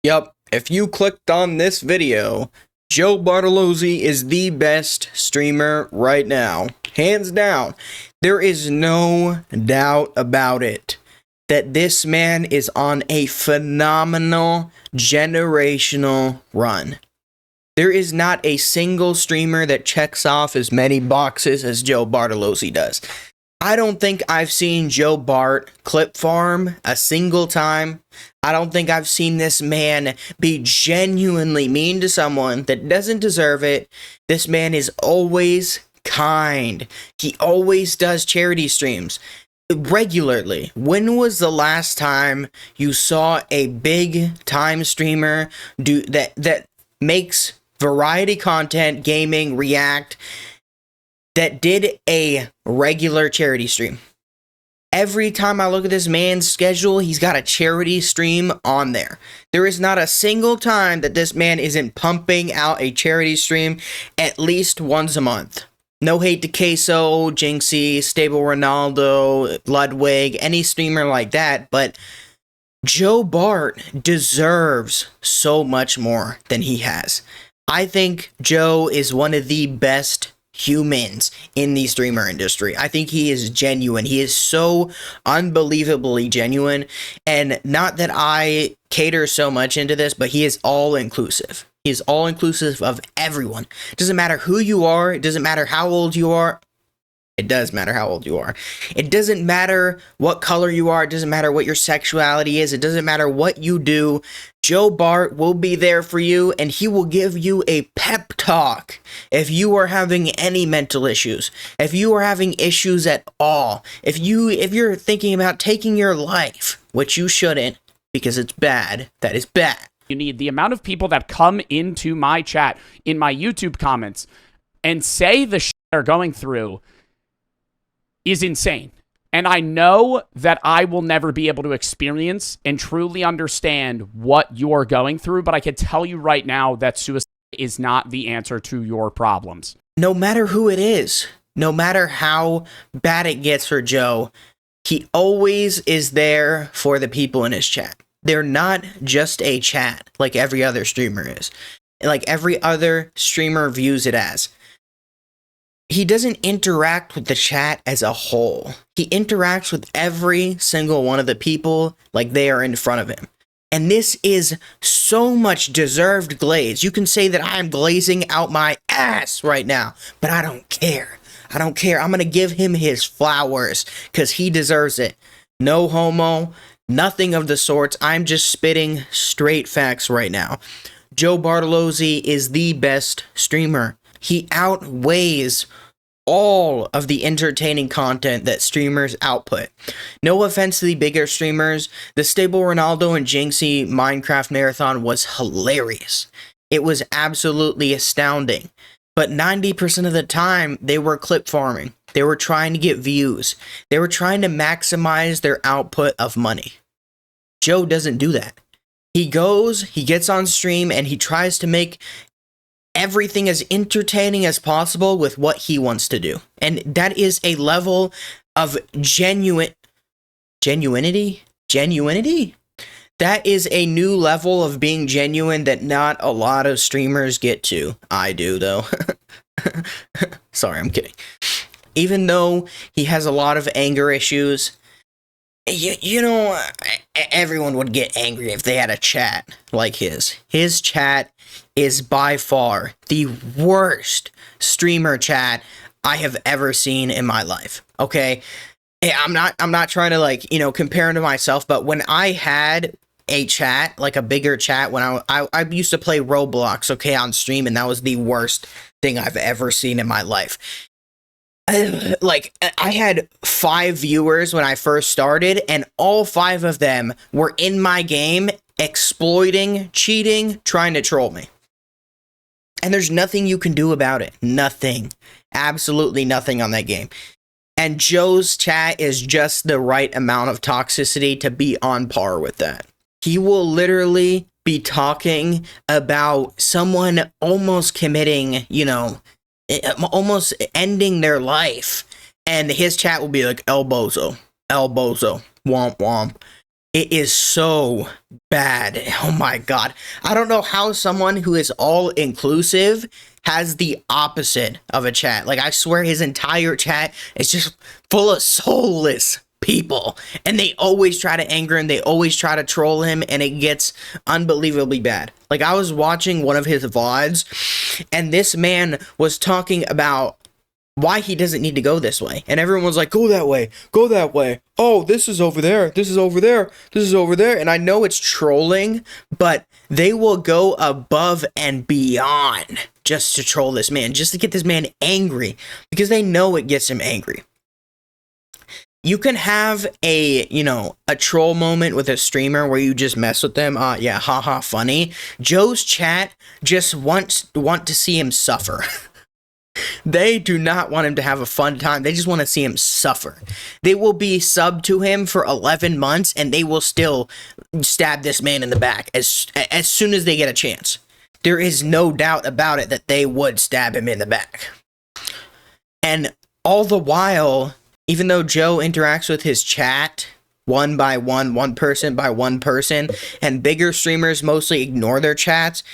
Yep, if you clicked on this video, Joe Bartolozzi is the best streamer right now. Hands down. There is no doubt about it that this man is on a phenomenal generational run. There is not a single streamer that checks off as many boxes as Joe Bartolozzi does. I don't think I've seen Joe Bart clip farm a single time. I don't think I've seen this man be genuinely mean to someone that doesn't deserve it. This man is always kind. He always does charity streams regularly. When was the last time you saw a big time streamer do that makes variety content, gaming, react, that did a regular charity stream? Every time I look at this man's schedule, he's got a charity stream on there. There is not a single time that this man isn't pumping out a charity stream at least once a month. No hate to Queso, Jinxie, Stable Ronaldo, Ludwig, any streamer like that, but Joe Bart deserves so much more than he has. I think Joe is one of the best humans in the streamer industry. I think he is genuine. He is so unbelievably genuine, and not that I cater so much into this, but he is all inclusive. He is all inclusive of everyone. It doesn't matter who you are. It doesn't matter how old you are. It does matter how old you are. It doesn't matter what color you are. It doesn't matter what your sexuality is. It doesn't matter what you do. Joe Bart will be there for you, and he will give you a pep talk if you are having any mental issues, if you are having issues at all, if you're thinking about taking your life, which you shouldn't because it's bad. That is bad. You need the amount of people that come into my chat, in my YouTube comments, and say the shit they're going through is insane. And I know that I will never be able to experience and truly understand what you're going through, but I can tell you right now that suicide is not the answer to your problems. No matter who it is, no matter how bad it gets for Joe, he always is there for the people in his chat. They're not just a chat like every other streamer is, like every other streamer views it as. He doesn't interact with the chat as a whole. He interacts with every single one of the people like they are in front of him. And this is so much deserved glaze. You can say that I am glazing out my ass right now, but I don't care. I don't care. I'm going to give him his flowers because he deserves it. No homo, nothing of the sorts. I'm just spitting straight facts right now. Joe Bartolozzi is the best streamer. He outweighs all of the entertaining content that streamers output. No offense to the bigger streamers, the Stable Ronaldo and Jinxie Minecraft Marathon was hilarious. It was absolutely astounding. But 90% of the time, they were clip farming. They were trying to get views. They were trying to maximize their output of money. Joe doesn't do that. He gets on stream, and he tries to make everything as entertaining as possible with what he wants to do. And that is a level of genuinity. That is a new level of being genuine that not a lot of streamers get to. I do, though. Sorry, I'm kidding. Even though he has a lot of anger issues, you know, everyone would get angry if they had a chat like his. His chat is by far the worst streamer chat I have ever seen in my life. Okay, I'm not trying to, like, you know, compare him to myself, but when I had a chat, like a bigger chat, when I used to play Roblox, okay, on stream, and that was the worst thing I've ever seen in my life. Like, I had 5 viewers when I first started, and all 5 of them were in my game, exploiting, cheating, trying to troll me. And there's nothing you can do about it. Nothing. Absolutely nothing on that game. And Joe's chat is just the right amount of toxicity to be on par with that. He will literally be talking about someone almost committing, you know, almost ending their life, and his chat will be like, El Bozo, womp womp. It is so bad. Oh my god. I don't know how someone who is all inclusive has the opposite of a chat. Like, I swear his entire chat is just full of soulless people. And they always try to anger him. They always try to troll him. And it gets unbelievably bad. Like, I was watching one of his VODs, and this man was talking about why he doesn't need to go this way. And everyone was like, go that way, go that way. Oh, this is over there, this is over there, this is over there. And I know it's trolling, but they will go above and beyond just to troll this man, just to get this man angry, because they know it gets him angry. You can have a troll moment with a streamer where you just mess with them. Yeah, haha, funny. Joe's chat just want to see him suffer. They do not want him to have a fun time. They just want to see him suffer. They will be subbed to him for 11 months, and they will still stab this man in the back as soon as they get a chance. There is no doubt about it that they would stab him in the back. And all the while, even though Joe interacts with his chat one by one person by one person, and bigger streamers mostly ignore their chats,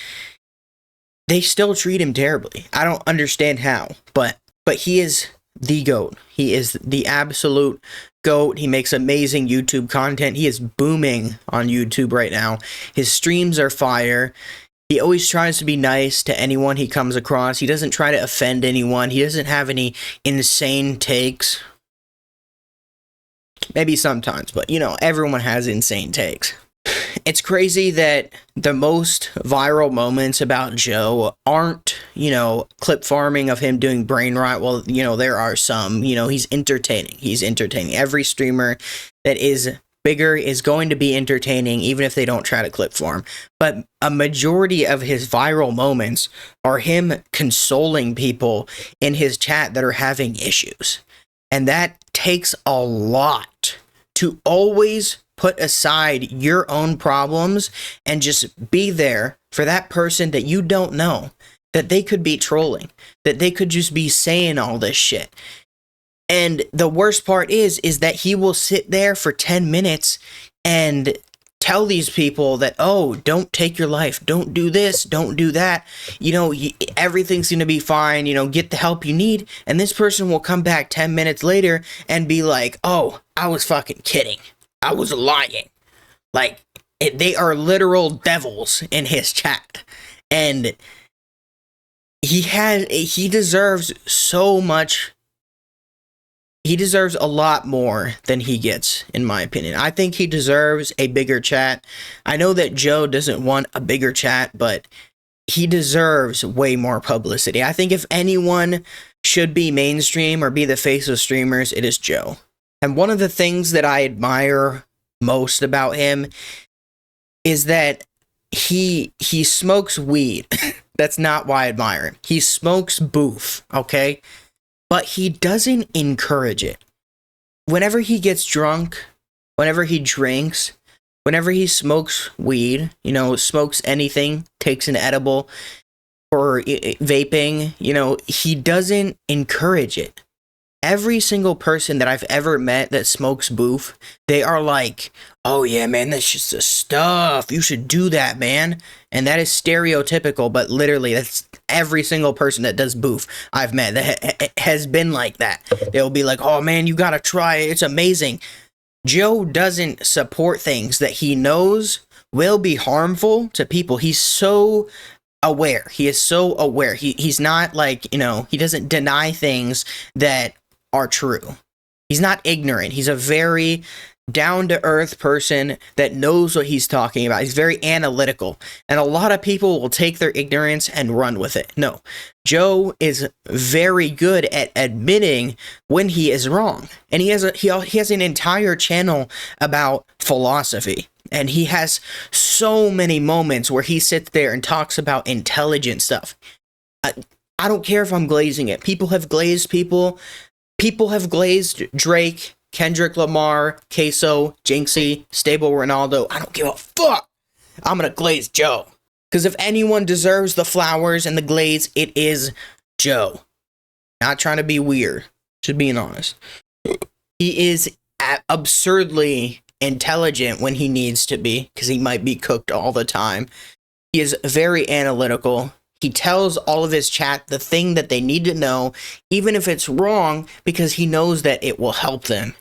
they still treat him terribly. I don't understand how, but he is the GOAT. He is the absolute GOAT. He makes amazing YouTube content. He is booming on YouTube right now. His streams are fire. He always tries to be nice to anyone he comes across. He doesn't try to offend anyone. He doesn't have any insane takes. Maybe sometimes, but everyone has insane takes. It's crazy that the most viral moments about Joe aren't, clip farming of him doing brain rot. Well, there are some. He's entertaining. He's entertaining. Every streamer that is bigger is going to be entertaining, even if they don't try to clip farm. But a majority of his viral moments are him consoling people in his chat that are having issues. And that takes a lot to always put aside your own problems and just be there for that person that you don't know, that they could be trolling, that they could just be saying all this shit. And the worst part is that he will sit there for 10 minutes and tell these people that, oh, don't take your life, don't do this, don't do that, everything's gonna be fine, get the help you need. And this person will come back 10 minutes later and be like, oh, I was fucking kidding, I was lying. Like, they are literal devils in his chat. And he deserves so much. He deserves a lot more than he gets, in my opinion. I think he deserves a bigger chat. I know that Joe doesn't want a bigger chat, but he deserves way more publicity. I think if anyone should be mainstream or be the face of streamers, it is Joe. And one of the things that I admire most about him is that he smokes weed. That's not why I admire him. He smokes boof, okay? But he doesn't encourage it. Whenever he gets drunk, whenever he drinks, whenever he smokes weed, smokes anything, takes an edible, or vaping, he doesn't encourage it. Every single person that I've ever met that smokes boof, they are like, oh yeah, man, that's just the stuff. You should do that, man. And that is stereotypical, but literally, that's every single person that does boof I've met that has been like that. They'll be like, oh man, you gotta try it. It's amazing. Joe doesn't support things that he knows will be harmful to people. He's so aware. He is so aware. He's not like, he doesn't deny things that are true. He's not ignorant. He's a very down-to-earth person that knows what he's talking about. He's very analytical. And a lot of people will take their ignorance and run with it. No. Joe is very good at admitting when he is wrong. And he has an entire channel about philosophy. And he has so many moments where he sits there and talks about intelligent stuff. I don't care if I'm glazing it. People have glazed people. People have glazed Drake, Kendrick Lamar, Queso, Jinxie, Stable Ronaldo. I don't give a fuck. I'm gonna glaze Joe. Because if anyone deserves the flowers and the glaze, it is Joe. Not trying to be weird. Just being honest. He is absurdly intelligent when he needs to be, because he might be cooked all the time. He is very analytical. He tells all of his chat the thing that they need to know, even if it's wrong, because he knows that it will help them.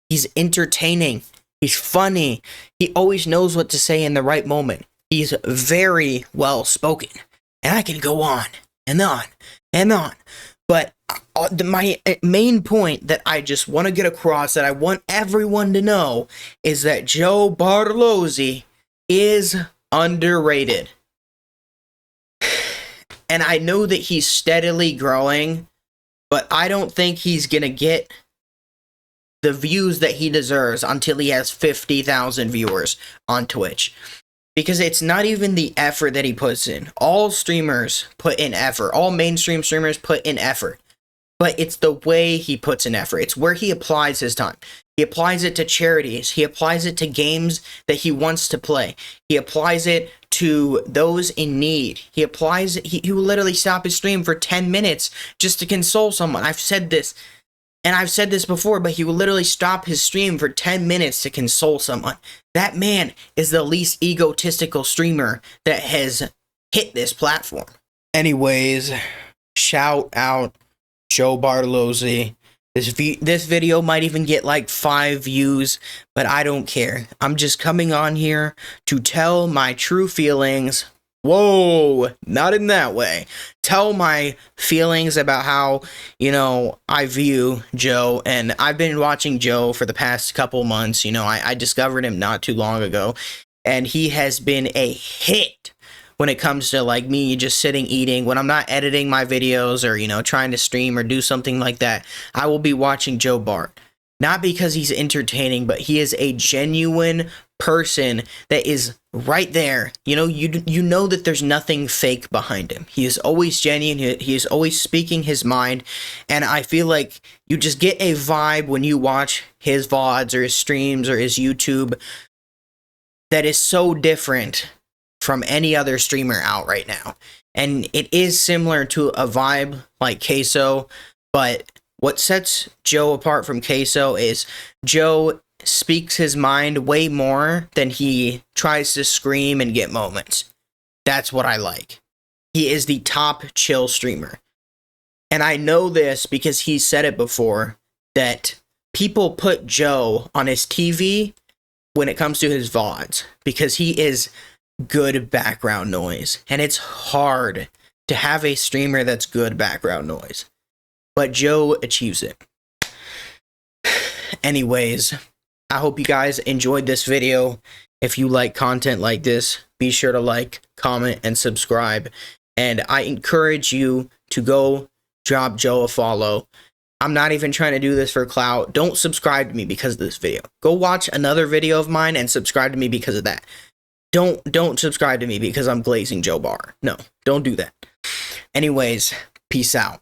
He's entertaining. He's funny. He always knows what to say in the right moment. He's very well spoken. And I can go on and on and on. But my main point that I just want to get across, that I want everyone to know, is that Joe Bartolozzi is underrated. And I know that he's steadily growing, but I don't think he's going to get the views that he deserves until he has 50,000 viewers on Twitch. Because it's not even the effort that he puts in. All streamers put in effort. All mainstream streamers put in effort. But it's the way he puts in effort. It's where he applies his time. He applies it to charities. He applies it to games that he wants to play. He applies it to those in need. He will literally stop his stream for 10 minutes just to console someone. I've said this, and I've said this before, but he will literally stop his stream for 10 minutes to console someone. That man is the least egotistical streamer that has hit this platform. Anyways, shout out Joe Bartolozzi. This video might even get like 5 views, but I don't care. I'm just coming on here to tell my true feelings. Whoa, not in that way. Tell my feelings about how, I view Joe. And I've been watching Joe for the past couple months. I discovered him not too long ago, and he has been a hit when it comes to like me just sitting eating. When I'm not editing my videos or, trying to stream or do something like that, I will be watching Joe Bart. Not because he's entertaining, but he is a genuine person that is right there. You know that there's nothing fake behind him. He is always genuine. He is always speaking his mind. And I feel like you just get a vibe when you watch his VODs or his streams or his YouTube that is so different from any other streamer out right now. And it is similar to a vibe like Queso, but what sets Joe apart from Queso is Joe speaks his mind way more than he tries to scream and get moments. That's what I like. He is the top chill streamer. And I know this because he said it before, that people put Joe on his TV when it comes to his VODs because he is good background noise. And it's hard to have a streamer that's good background noise. But Joe achieves it. Anyways, I hope you guys enjoyed this video. If you like content like this, be sure to like, comment, and subscribe. And I encourage you to go drop Joe a follow. I'm not even trying to do this for clout. Don't subscribe to me because of this video. Go watch another video of mine and subscribe to me because of that. Don't subscribe to me because I'm glazing Joe Bar. No, don't do that. Anyways, peace out.